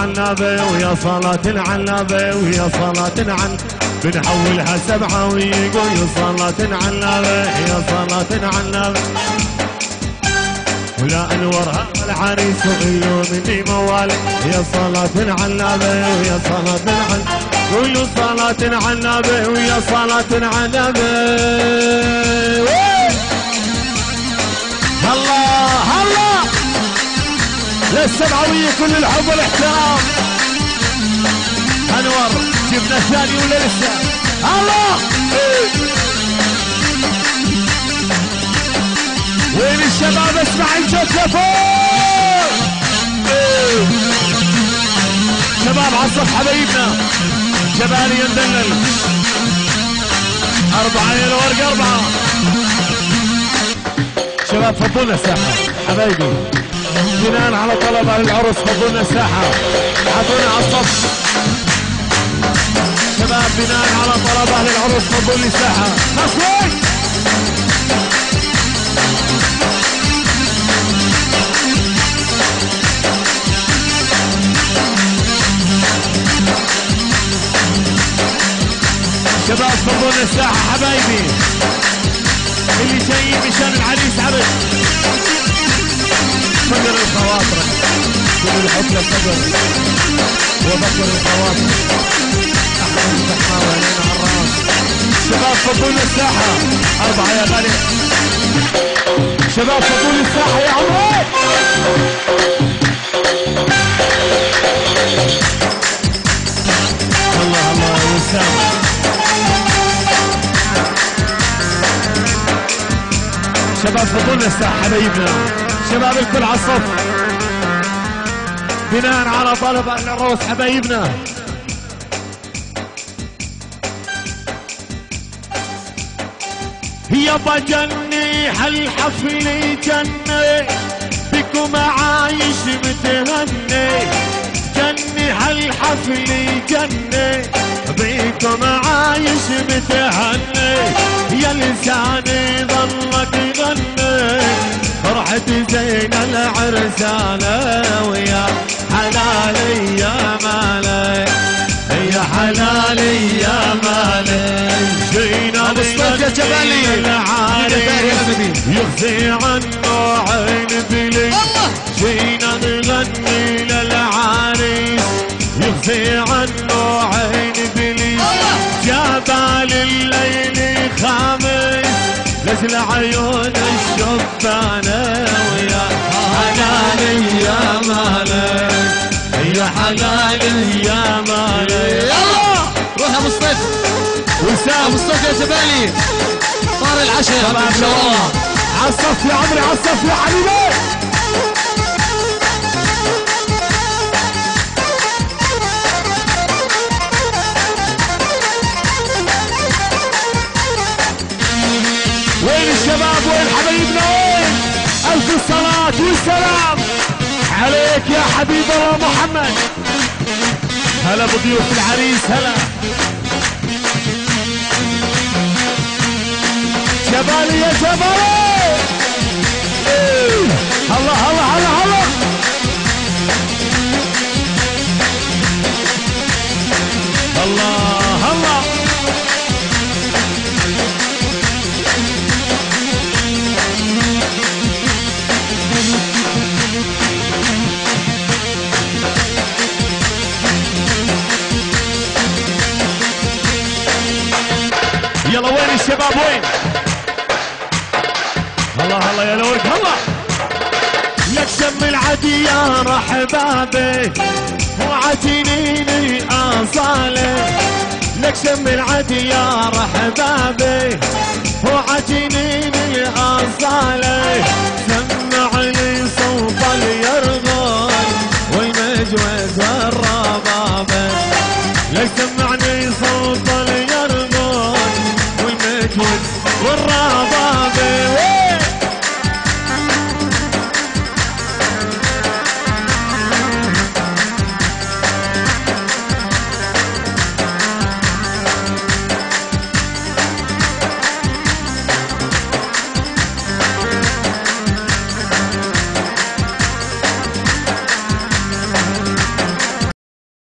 النبي ويا صلاة على النبي ويا صلاة على بنحولها سبعة ويقول صلاة على النبي يا صلاة على النبي ولا انورها العريس وغيو مني موالي يا صلاة على النبي ويا صلاة على قولوا صلاة على النبي ويا صلاة على النبي. الله الله للسبعوية كل الحب والاحترام. انور جبنا الثاني ولا لسه؟ الله وين الشباب؟ اسمع الجوك لفوق شباب عالصف حبايبنا جبالي يندلل 4 يا الورق 4 شباب فضلنا الساحة حبايبي بناء على طلب اهل العرس فضلنا الساحة حطونا على الصف شباب بناء على طلب اهل العرس فضلوا الساحة مصوي شباب فضلنا الساحة حبايبي اللي جايين مشان العريس عبد فقر الخواطر كل الحب للصدر وبكر الخواطر احمد الزحمة وعلينا عالراس شباب فضلنا الساحة 4 يا غالي شباب فضلنا الساحة يا عمري الله الله يا وسام شباب فضلنا الساحة حبايبنا شباب الكل على الصف بناء على طلب العروس حبايبنا يابا جني هالحفل جني بكم عايش متهني جني هالحفل جني بكم عايش متهني يا لساني ظلك يغني فرحة زين العرسانة ويا حلالي يا مالي يا حلالي يا مالي جينا يا جبالي يخزي عنه عين بلي جينا نغني للعريس يخزي عنه عين بلي جبال الليل خامس نزل عيون الشبانة ويا حلالي يا مالي يا حلالي يا مالي روح يا مصطفى وسام مصطفى يا جبالي صار العشاء ان شاء الله عالصف يا عمري عالصف يا حبيبي وين الشباب وين حبايبنا وين الف الصلاة والسلام عليك يا حبيب الله محمد هلا بضيوف العريس هلا جبالي يا جبالي هلا هلا هلا هلا الله الله يلا وين الشباب وين الله الله يا لورك الله لك شم العديان احبابي وعتنيني اصالي لك شم العديان احبابي وعتنيني اصالي سمع لي صوت اليرغل والمجوز والربابه لك سمعني صوت اليرغل والمجوز والربابه